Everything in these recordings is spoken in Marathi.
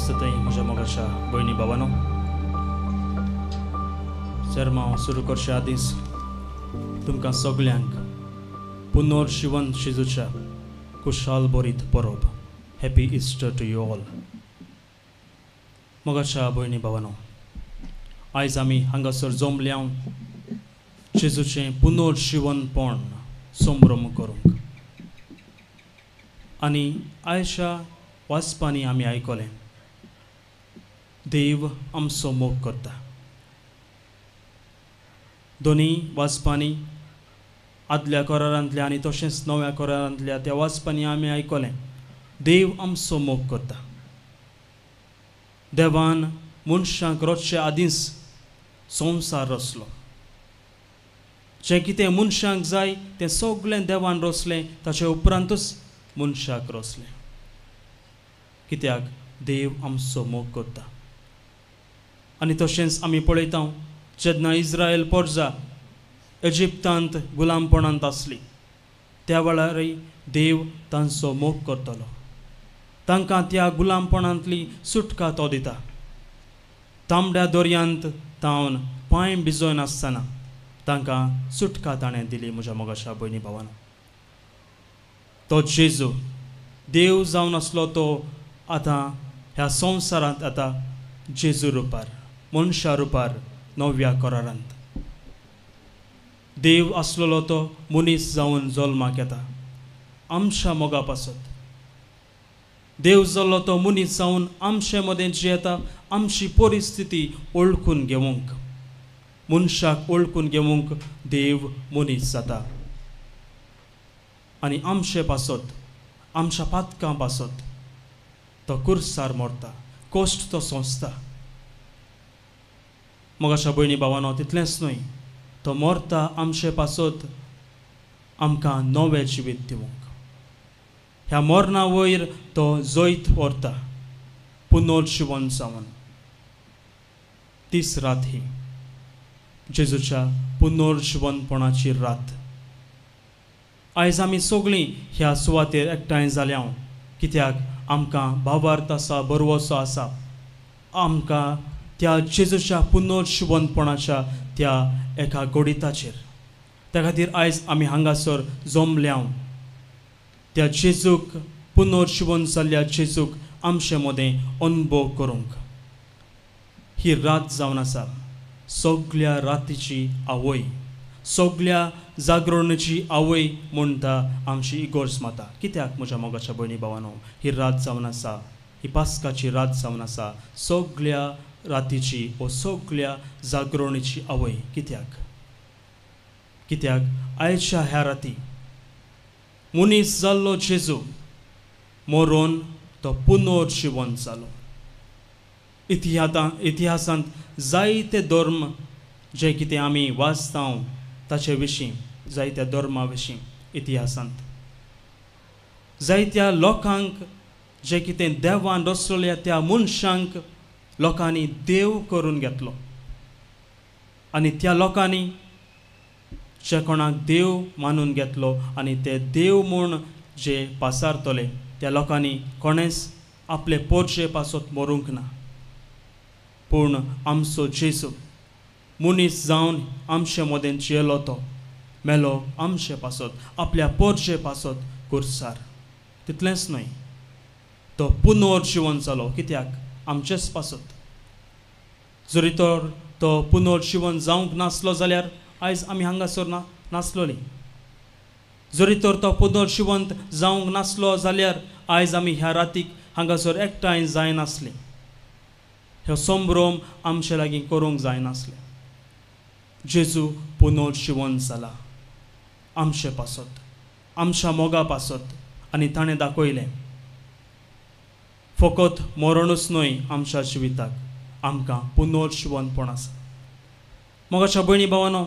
आसतथंय म्हज्या मोगाच्या भयणी भावांनो, शर्मांव सुरू करचे आदींच तुमकां सगल्यांक पुनर्जीवन जेजूच्या कुशाल बरीत परब happy Easter to you all. मोगाच्या भयणी भावांनो, आयज आमी हांगासर जमल्याव जेजूचें पुनर्जीवनपण संभ्रम करूंक आनी आयच्या वाचपांनी आमी आयकलें देव आमचो मोग करता. दोनी वाचपांनी आदल्या करारांतल्या आनी तशेंच नव्या करारांतल्या त्या वाचपांनी आमी आयकलें देव आमचो मोग करता. देवान मनशांक रचचे आदींच संवसार रचलो. जें कितें मनशांक जाय तें सगळें देवान रचलें, ताचे उपरांतूच मनशाक रचलें. कित्याक देव आमचो मोग करता. आनी तशेंच आमी पळयता जेन्ना इस्रायल परजा इजिप्तांत गुलामपणांत आसली त्या वेळारय देव तांचो मोग करतलो. तांकां त्या गुलामपणांतली सुटका तो दिता. तांबड्या दर्यांत तावन पांय भिजोय नासतना तांकां सुटका ताणें दिली. म्हज्या मोगाच्या भयणी भावांनो, तो जेजू देव जावन आसलो तो आतां ह्या संवसारांत आतां जेजू रुपार मनशा रुपार नव्या करारांत देव आसलेलो तो मनीस जावन जल्माक येता. आमच्या मोगा पासत देव जाल्लो तो मनीस जावन आमचे मदें जियेता. आमची परिस्थिती ओळखून घेवंक, मनशाक ओळखून घेवंक देव मनीस जाता आनी आमचे पासत आमच्या पातकां पासत तो कुर्सार मरता, कोश्ट तो सोंसता. मोगाच्या भयणी भावांनो, तितलेंच न्हय, तो मरता आमचे पासत आमकां नवें जिवीत दिवंक. ह्या मरणा वयर तो जैत व्हरता पुनर्जीवन जावन. तीच रात ही जेजूच्या पुनर्जीवनपणाची रात. आयज आमी सगळीं ह्या सुवातेर एकठांय जाल्या कित्याक आमकां भावार्थ आसा, बरवसो आसा. आमकां त्या जेजूच्या पुनर्जीवनपणाच्या त्या एका घडीताचेर. त्या खातीर आयज आमी हांगासर जमल्या त्या जेजूक पुनर्जीवन जाल्ल्या जेजूक आमचे मदें अनुभव करूंक. ही रात जावन आसा सगळ्या रातीची आवय, सगळ्या जागरणेची आवय म्हणटा आमची इगोर्ज माता. कित्याक म्हज्या मोगाच्या भयणी भावांनो, ही रात जावन आसा, ही पास्काची रात जावन आसा सगळ्या रातीची व सगळ्या जागरणेची आवय. कित्याक आयच्या ह्या राती मनीस जाल्लो जेजू मरोन तो पुनर्जीवन जालो. इतिहासांत जायते धर्म जे कितें आमी वाचता ताचे विशीं, जायत्या धर्मा विशीं इतिहासांत जायत्या लोकांक जे कितें देवान रचलेल्या त्या मनशांक लोकांनी देव करून घेतलो. आनी त्या लोकांनी जे कोणाक देव मानून घेतलो आनी ते देव म्हूण जे पासारतले त्या लोकांनी कोणेंच आपले पोरचे पासत मरूंक ना. पूण आमचो जेजू मनीस जावन आमचे मदें जियेलो तो मेलो आमचे पासत आपल्या पोरचे पासत कुर्सार. तितलेंच न्हय, तो पुनर्जीवन जालो. कित्याक आमचेच पासत. जरी तर तो पुनर्जीवन जावंक नासलो जाल्यार आयज आमी हांगासर नासलोलीं. जरी तर तो पुनर्जीवंत जावंक नासलो जाल्यार आयज आमी ह्या रातीक हांगासर एकठांय जायनासलीं. हो संभ्रम आमचे लागीं करूंक जायनासलें. जेजू पुनर्जीवन जाला आमचे पासत, आमच्या मोगा पासत. आनी ताणें दाखयलें फकत मरणूच न्हय आमच्या जिविताक, आमकां पुनर्जीवनपण आसा. मोगाच्या भयणी भावांनो,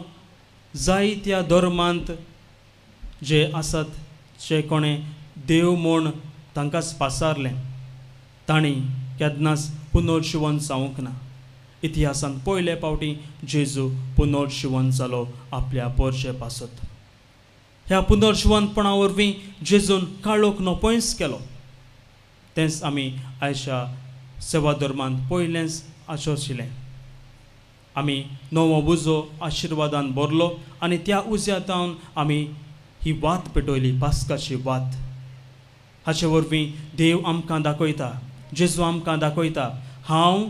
जायत्या धर्मांत जे आसात जे कोणें देव म्हूण तांकांच पासारलें तांणी केन्नाच पुनर्जीवन जावंक ना. इतिहासांत पयले फावटी जेजू पुनर्जीवन जालो आपल्या पोरचे पासत. ह्या पुनर्जीवनपणा वरवीं जेजून काळोख नो पयस केलो. तेंच आमी आयच्या सेवा धर्मांत पयलेंच आचरशिलें. आमी नवो उजो आशिर्वादान भरलो आनी त्या उज्यांतावन आमी ही वात पेटयली, पास्काची वात. हाचे वरवीं देव आमकां दाखयता, जेजू आमकां दाखयता, हांव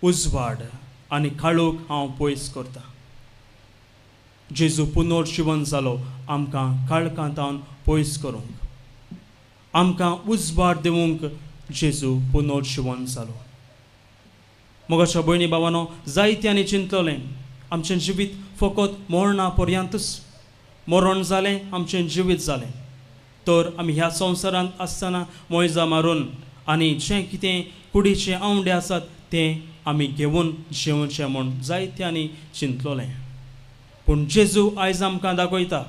उजवाड आनी काळोख हांव पयस करता. जेजू पुनर्जीवन जालो आमकां काळखांतावन पयस करूंक, आमकां उजवाड दिवंक जेजू पुनर्जीवन जालो. मोगाच्या भयणी भावांनो, जायत्यांनी चिंतलें आमचें जिवीत फकत मरणा पर्यंतूच, मरण जालें आमचें जिवीत जालें, तर आमी ह्या संवसारांत आसतना मोयजा मारून आनी जें कितें कुडीचे आवंडे आसात तें आमी घेवन जेवचें म्हूण जायत्यांनी चिंतलोलें. पूण जेजू आयज आमकां दाखयता,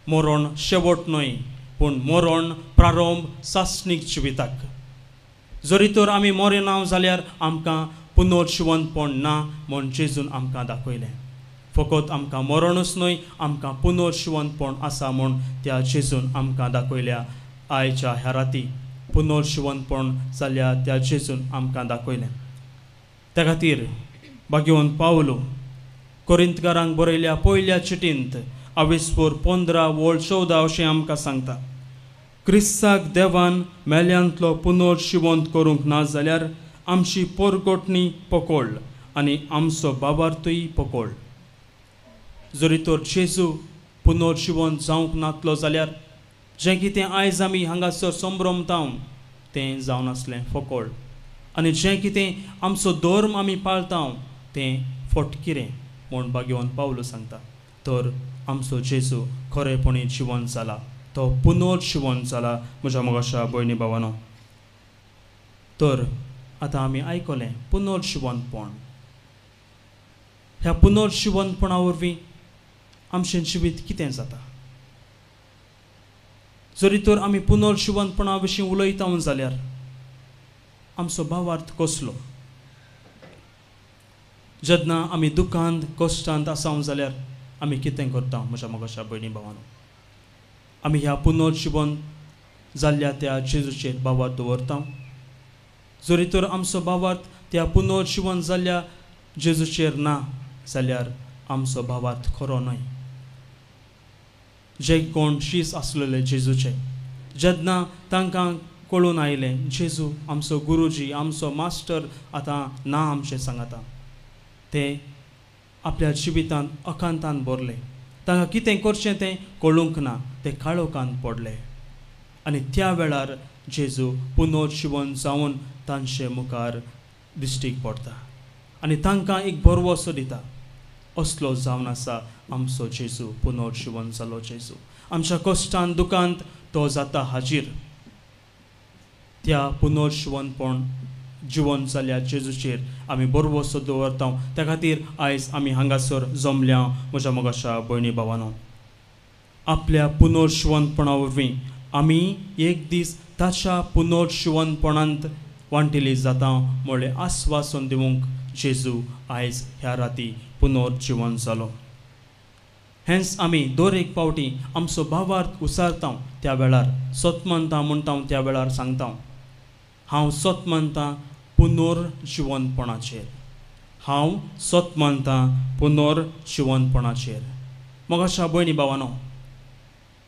मरण शेवट न्हय, पूण मरण प्रारंभ सासणीक जिविताक. जरी तर आमी मरना जाल्यार आमकां पुनर्जीवनपण ना म्हूण जेजून आमकां दाखयलें. फकत आमकां मरणूच न्हय, आमकां पुनर्जीवनपण आसा म्हूण त्या जेजून आमकां दाखयल्या. आयच्या ह्या राती पुनर्जीवनपण जाल्या त्या जेजून आमकां दाखयलें. त्या खातीर भाग्यवन पावलो कोरिंथकारांक बरयल्या पयल्या चिटींत 15:14 अशें आमकां सांगता, क्रिस्ताक देवान मेल्यांतलो पुनर्जीवंत करूंक ना जाल्यार आमची परगटणी पकोळ आनी आमचो बाबार्थूय पकोळ. जरी तर जेजू पुनर्जीवन जावंक नातलो जाल्यार जें कितें आयज आमी हांगासर संभ्रमता तें जावन आसलें फकोळ, आनी जें कितें आमचो धर्म आमी पाळटा तें फटकिरें म्हूण भाग्यवन पावलो सांगता. तर आमचो जेजू खरेपणी जिवन जाला, तो पुनर्जीवन जाला म्हज्या मोगाच्या भयणी भावांनो. तर आतां आमी आयकलें पुनर्जीवनपण. ह्या पुनर्जीवनपणा वरवीं आमचें जिवीत कितें जाता. जरी तर आमी पुनर्जीवनपणा विशीं उलयता जाल्यार आमचो भावार्थ कसलो. जेन्ना आमी दुखांत कश्टांत आसा जाल्यार आमी कितें करता म्हज्या मोगाच्या भयणी भावांनो. आमी ह्या पुनर्जीवन जाल्ल्या त्या जेजूचेर भावार्थ दवरता. जरी तर आमचो भावार्थ त्या पुनर्जीवन जाल्ल्या जेजूचेर ना जाल्यार आमचो भावार्थ खरो न्हय. जे कोण शीस आसलेले जेजूचे, जेन्ना तांकां कळून आयलें जेजू आमचो गुरुजी, आमचो मास्टर आतां ना आमचें सांगाता, ते आपल्या जिवितांत अकांतान भरले. तांकां कितें करचें तें कळूंक ना, ते काळोखांत पडले. आनी त्या वेळार जेजू पुनर्जीवन जावन तांचे मुखार दिश्टीक पडटा आनी तांकां एक भरवोसो दिता. असलो जावन आसा आमचो जेजू, पुनर्जीवन जालो जेजू. आमच्या कश्टांत दुखांत तो जाता हाजीर. त्या पुनर्जीवनपण जिवन जाल्ल्या जेजूचेर आमी भरवोसो दवरता. त्या खातीर आयज आमी हांगासर जमल्या म्हज्या मोगाच्या भयणी भावांनो. आपल्या पुनर्जीवनपणा वरवीं आमी एक दीस ताच्या पुनर्जीवनपणांत वांटिली जाता म्हळें आस्वासन दिवंक जेजू आयज ह्या राती पुनर्जीवन जालो. हेंच आमी दर एक पावटी आमचो भावार्थ उसारता त्या वेळार सत म्हणटा म्हणटा त्या वेळार सांगता, हांव सत म्हणटा पुनर्जीवनपणाचेर, हांव सत म्हणटा पुनर्जीवनपणाचेर. मोगाच्या भयणी भावांनो,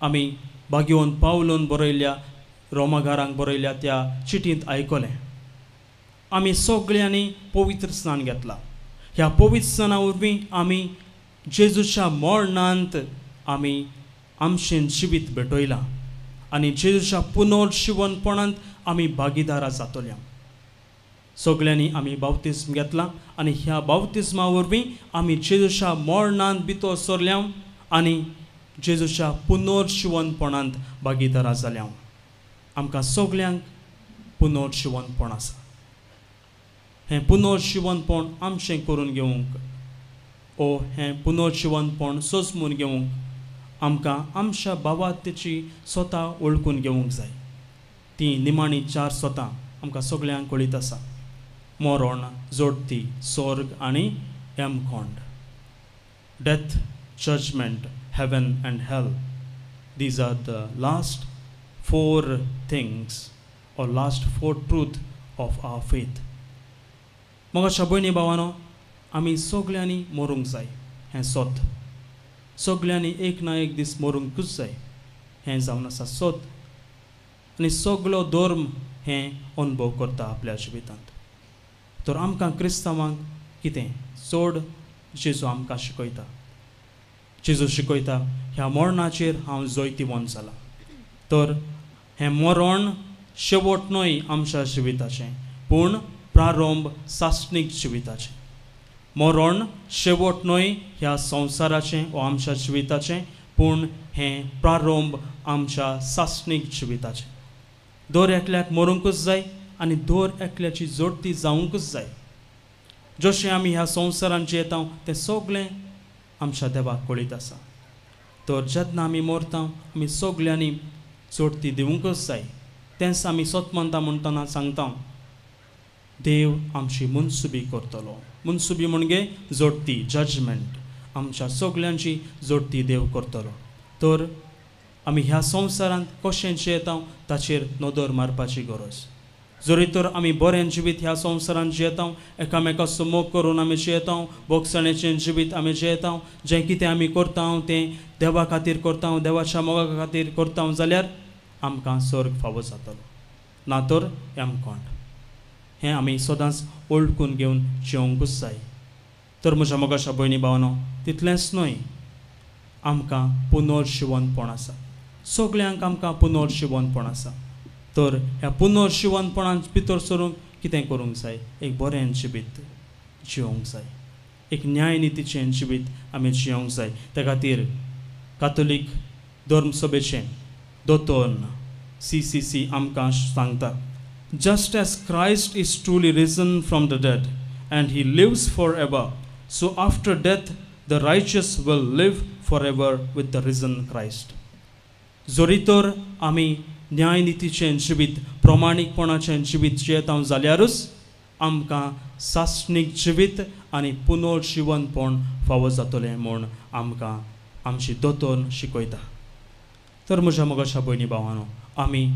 आमी भाग्यवन पावलोन बरयल्या रोमाकारांक बरयल्या त्या चिटींत आयकलें आमी सगळ्यांनी पवित्र स्नान घेतला. ह्या पवित्र स्नाना वरवीं आमी जेजूच्या मरणांत आमी आमचें जिवीत भेटयलां आनी जेजूच्या पुनर्जीवनपणांत आमी भागीदारां जातल्या. सगळ्यांनी आमी बावतिस्म घेतला आनी ह्या बावतिस्मा वरवीं आमी जेजूच्या मरणांत भितर सरल्या आनी जेजूच्या पुनर्जीवनपणांत भागीदारां जाल्या. आमकां सगळ्यांक पुनर्जीवनपण आसा. हें पुनर्जीवनपण आमचें करून घेवंक ओ हें पुनर्जीवनपण सजमून घेवंक आमकां आमच्या भावार्थीची स्वता वळखून घेवंक जाय. ती निमाणी 4 स्वतां आमकां सगळ्यांक कळीत आसा. मरण, जोडती, स्वर्ग आनी हेमखोंड. Death, judgement, heaven and hell. These are the last 4 things or last 4 truths of our faith. मग अशा भयणी भावानो, आमी सगल्यांनी मरूंक जाय हें सोत. सगल्यांनी एक ना एक दीस मरूंकूच जाय हें जावन आसा सोत. आनी सगलो धर्म हें अनुभव करता आपल्या जिवितांत. तर आमकां क्रिस्तांवांक कितें चड जेजू आमकां शिकयता. जेजू शिकयता ह्या मरणाचेर हांव जैतिवंत जाला. तर हें मरण शेवट न्हय आमच्या जिविताचें, पूण प्रारंभ सासणीक जिविताचें. मरण शेवट न्हय ह्या संवसाराचें वा आमच्या जिविताचें, पूण हें प्रारंभ आमच्या सासणीक जिविताचें. दर एकल्याक मरूंकूच जाय आनी दर एकल्याची जोडती जावंकूच जाय. जशें आमी ह्या संवसारांत जियेता तें सगळें आमच्या देवाक कळीत आसा. तर जेन्ना आमी मरता आमी सगल्यांनी जोडती दिवंकूच जाय. तेंच आमी सतमंता म्हणटना सांगता देव आमची मुनसुबी करतलो. मुनसुबी म्हणजे जोडती, जजमेंट. आमच्या सगल्यांची जोडती देव करतलो. तर आमी ह्या संवसारांत कशें जियेता ताचेर नदर मारपाची गरज. जरी तर आमी बरें जिवीत ह्या संवसारांत जियेता, एकामेकाचो मोग करून आमी जियेता, भोगसणेचें जिवीत आमी जियेता, जें कितें आमी करता तें देवा खातीर करता, देवाच्या मोगा खातीर करता जाल्यार आमकां स्वर्ग फावो जातलो. ना तर एमकोंड. हें आमी सदांच ओळखून घेवन जिवंकूच जाय. तर म्हज्या मोगाच्या भयणी भावानो, तितलेंच न्हय, आमकां पुनर्जिवनपण आसा. सगल्यांक आमकां पुनर्जिवनपण आसा. तर ह्या पुनर्जिवनपणांत भितर सरूंक कितें करूंक जाय? एक बरें जिवीत जिवंक जाय. एक न्यायनितीचें जिवीत आमी जिवंक जाय. त्या खातीर कातोलीक धर्मसभेचें दोतोर CCC आमकां सांगता, just as Christ is truly risen from the dead and he lives forever, so after death the righteous will live forever with the risen Christ. जरी तर आमी न्यायनितीचें जिवीत, प्रमाणीकपणाचें जिवीत जियेता जाल्यारूच आमकां सासणीक जिवीत आनी पुनर्जिवनपण फावो जातलें म्हूण आमकां आमची दोतोर शिकयता. तर म्हज्या मोगाच्या भयणी भावानो, आमी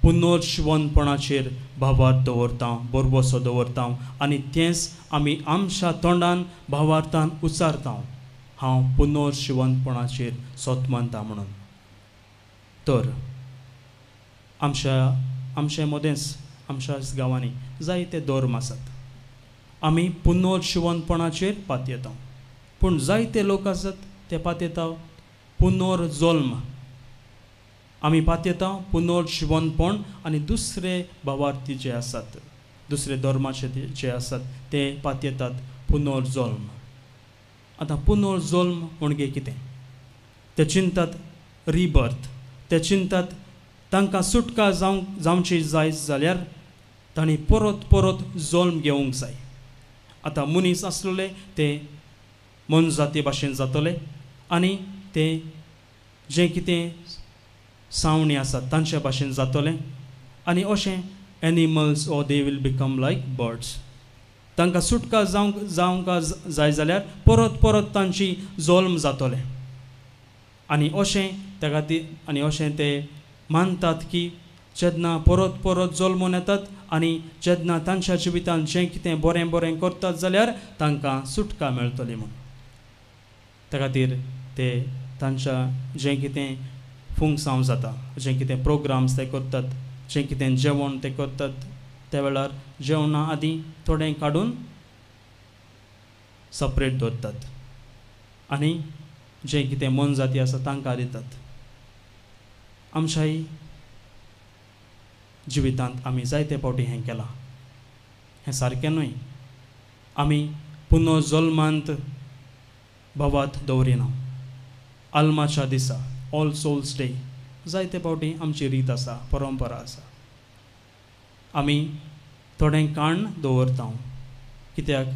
पुनर्जिवनपणाचेर भावार्थ दवरता, बरवसो दवरता आनी तेंच आमी आमच्या तोंडान भावार्थान उच्चारता, हांव पुनर्जिवनपणाचेर सतमंता म्हणून. तर आमच्या मदेंच आमच्या गांवांनी जायते धर्म आसात. आमी पुनर्जिवनपणाचेर पातयेता, पूण जायते लोक आसात ते पातयता पुनर्जल्म. आमी पातयता पुनर्जिवनपण आनी दुसरे भावार्थी जे आसात, दुसरे धर्माचे जे आसात ते पातयतात पुनर्जल्म. आतां पुनर्जल्म म्हणजे कितें? ते चिंतात रिबर्थ. ते चिंतात तांकां सुटका जावची जाय जाल्यार तांणी परत परत जल्म घेवंक जाय. आतां मनीस आसलेले ते मनजाती भाशेन जातले आनी ते जें कितें सावणी आसात तांच्या भाशेन जातलें आनी अशें animals or they will become like birds. तांकां सुटका जावंक जाय जाल्यार परत परत तांची जल्म जातलें. आनी अशें त्या खातीर आनी अशें ते मानतात की जेन्ना परत परत जल्मून येतात आनी जेन्ना तांच्या जिवितांत जें कितें बरें बरें करतात जाल्यार तांकां सुटका मेळटली म्हूण. त्या खातीर ते तांच्या जें कितें फुंगसांव जाता, जें कितें प्रोग्राम्स ते करतात, जें कितें जेवण ते करतात, त्या वेळार जेवणा आदीं थोडें काडून सपरेट दवरतात आनी जें कितें मनजाती आसा तांकां दितात. आमच्याय जिवितांत आमी जायते फावटी हें केलां. हें सारकें न्हय. आमी पुनर्जल्मांत भावार्थ दवरिना. आल्माच्या दिसा ऑल सोल्स डे जायते फावटी आमची रीत आसा, परंपरा आसा. आमी थोडें काण दवरता. कित्याक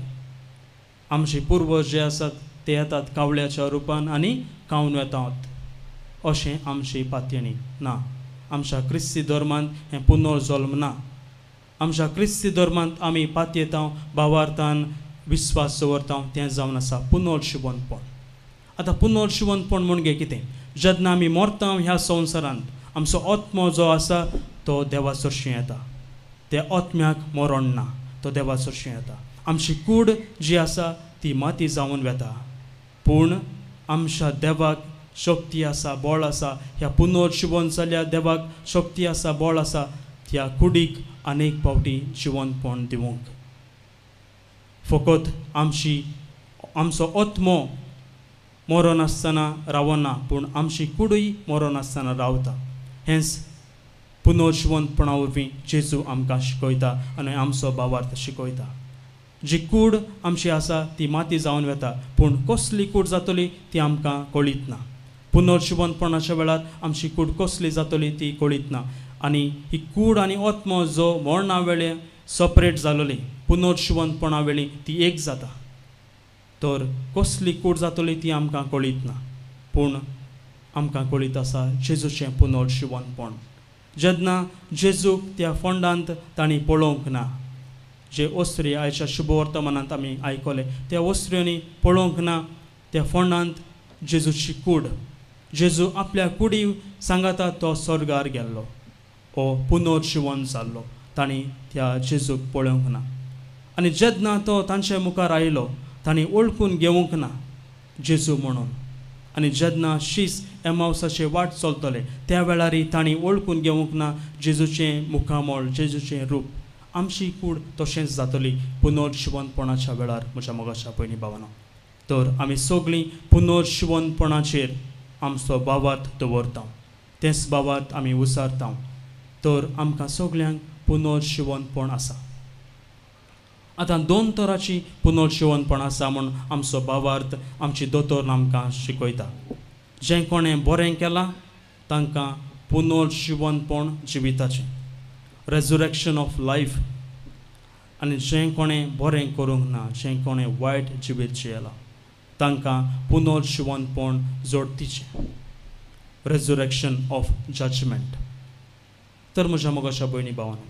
आमचे पुर्वज जे आसात ते येतात कावळ्याच्या रुपान आनी खावन वेतात. अशें आमची पातयणी ना. आमच्या क्रिस्ती धर्मांत हें पुनर्जल्म ना. आमच्या क्रिस्ती धर्मांत आमी पातयेता, भावार्थान विस्वास दवरता, तें जावन आसा पुनर्जिवनपण. आतां पुनर्जिवनपण म्हणजे कितें? जेन्ना आमी मरता ह्या संवसारांत आमचो आत्मो जो आसा तो देवा चरशी येता. त्या आत्म्याक मरण ना, तो देवाचो शें येता. आमची कूड जी आसा ती माती जावन वेता, पूण आमच्या देवाक शक्ती आसा, बळ आसा. ह्या पुनर्जीवन जाल्ल्या देवाक शक्ती आसा, बळ आसा त्या कुडीक अनेक फावटी जिवंतपण दिवंक. फकत आमचो आत्मो मरण आसतना रावना, पूण आमची कुडूय मरण आसतना रावता. हेंच पुनर्जीवनपणा वरवीं जेजू आमकां शिकयता आनी आमचो भावार्थ शिकयता. जी कूड आमची आसा ती माती जावन वेता, पूण कसली कूड जातली ती आमकां कळीत ना. पुनर्जीवनपणाच्या वेळार आमची कूड कसली जातली ती कळीत ना. आनी ही कूड आनी आत्मो जो मरणा वेळे सपरेट जालोली, पुनर्जीवनपणा वेळी ती एक जाता. तर कसली कूड जातली ती आमकां कळीत ना, पूण आमकां कळीत आसा जेजूचें पुनर्जीवनपण. जेन्ना जेजूक त्या फोंडांत तांणी पळोवंक ना, जे ओस्त्री आयच्या शुभवर्तमानांत आमी आयकले, त्या ओस्त्र्यांनी पळोवंक ना त्या फोंडांत जेजूची कूड. जेजू आपल्या कुडी सांगाता तो स्वर्गार गेल्लो, हो पुनर्जीवन जाल्लो. तांणी त्या जेजूक पळोवंक ना. आनी जेन्ना तो तांचे मुखार आयलो, तांणी वळखून घेवंक ना जेजू म्हणून. आनी जेन्ना शीस एमावसाचे वाट चलतले त्या वेळारी तांणी वळखून घेवंक ना जेजूचें मुखामळ, जेजूचें रूप. आमची कूड तशेंच जातली पुनर्जीवनपणाच्या वेळार म्हज्या मोगाच्या पयणी भावानो. तर आमी सगळीं पुनर्जीवनपणाचेर आमचो भावार्थ दवरता, तेंच भावार्थ आमी उसारता. तर आमकां सगल्यांक पुनर्जीवनपण आसा. आतां दोन तरांची पुनर्जीवनपण आसा म्हूण आमचो भावार्थ आमची दोतोर आमकां शिकयता. जें कोणें बरें केलां तांकां पुनर्जीवनपण जिविताचें, रेजरेक्शन ऑफ लायफ. आनी जें कोणें बरें करूंक ना, जें कोणें वायट जिवीत जियेलां तांकां पुनर्जीवनपण जोडतीचें, रेजरेक्शन ऑफ जजमेंट. तर म्हज्या मोगाच्या भयणी भावानो,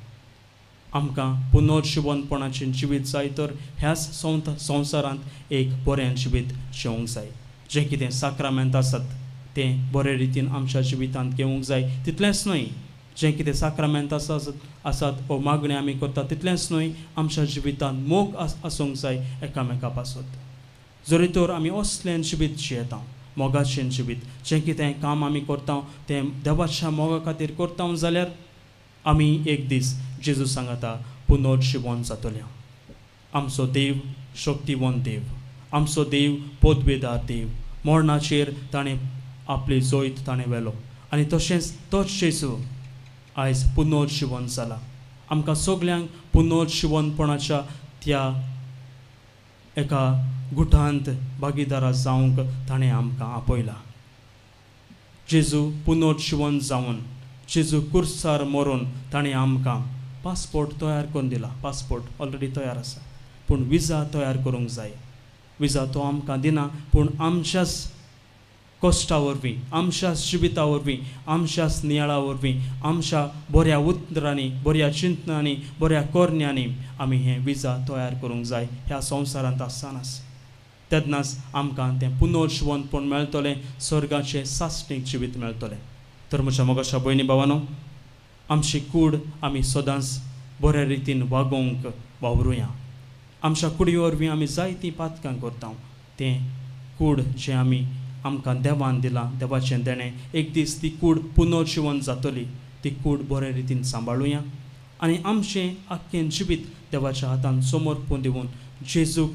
आमकां पुनर्जीवनपणाचें जिवीत जाय तर ह्याच संवसारांत एक बरें जिवीत जिवंक जाय. जें कितें साक्रामेंत आसात तें बरे रितीन आमच्या जिवितांत घेवंक जाय. तितलेंच न्हय, जें कितें साक्रामेंत आसात वो मागणी आमी करता तितलेंच न्हय, आमच्या जिवितांत मोग आसूंक जाय एकामेका पासत. जरी तर आमी असलें जिवीत जियेता, मोगाचें जिवीत, जें कितें काम आमी करता तें देवाच्या मोगा खातीर करता जाल्यार आमी एक दीस जेजू सांगता पुनर्जीवन जातलें. आमचो देव शक्तिवंत देव, आमचो देव पदवेदार देव. मरणाचेर ताणें आपली जैत ताणें व्हेलो आनी तशेंच तोच जेजू आयज पुनर्जीवन जाला. आमकां सगल्यांक पुनर्जीवनपणाच्या त्या एका गुठांत भागीदार जावंक ताणें आमकां आपयला. जेजू पुनर्जीवन जावन, जेजू कुर्सार मरून ताणें आमकां पासपोर्ट तयार करून दिला. पासपोर्ट ऑलरेडी तयार आसा, पूण विजा तयार करूंक जाय. विजा तो आमकां दिना, पूण आमच्याच कश्टा वरवीं, आमच्याच जिविता वरवीं, आमच्याच नियाळा वरवीं, आमच्या बऱ्या उतरांनी, बऱ्या चिंतनांनी, बऱ्या करण्यांनी आमी हें विजा तयार करूंक जाय ह्या संवसारांत आसतानाच. तेन्नाच आमकां तें पुनर्जीवनपण मेळटलें, स्वर्गाचें सासणीक जिवीत मेळटलें. तर म्हज्या मोगाच्या भयणी भावानो, आमची कूड आमी सदांच बऱ्या रितीन वागोवंक वावरुया. आमच्या कुडी वरवीं आमी जायतीं पातकां करता. तें कूड जें आमकां देवान दिलां, देवाचें देणें, एक दीस ती कूड पुनर्जीवन जातली. ती कूड बऱ्या रितीन सांबाळुया आनी आमचें आख्खें जिवीत देवाच्या हातांत समर्पण दिवन जेजूक,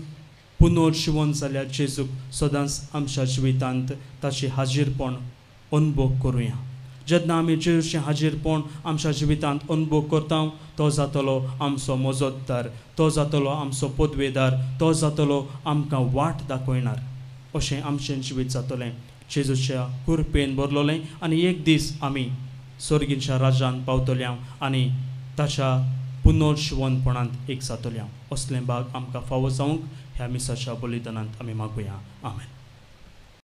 पुनर्जीवन जाल्ल्या जेजूक सदांच आमच्या जिवितांत ताची हाजीरपण अनुभव करुया. जेन्ना आमी जेजूचें हाजीरपण आमच्या जिवितांत अनुभव करता, तो जातलो आमचो मजतदार, तो जातलो आमचो पदवेदार, तो जातलो आमकां वाट दाखयणार. अशें आमचें जिवीत जातलें जेजूच्या कृपेन भरलोलें आनी एक दीस आमी स्वर्गीच्या राज्यांत पावतल्या आनी ताच्या पुनर्जीवनपणांत एक जातल्या. असलें भाग आमकां फावो जावंक ह्या मिसाच्या बलिदानांत आमी मागुया. आमेन.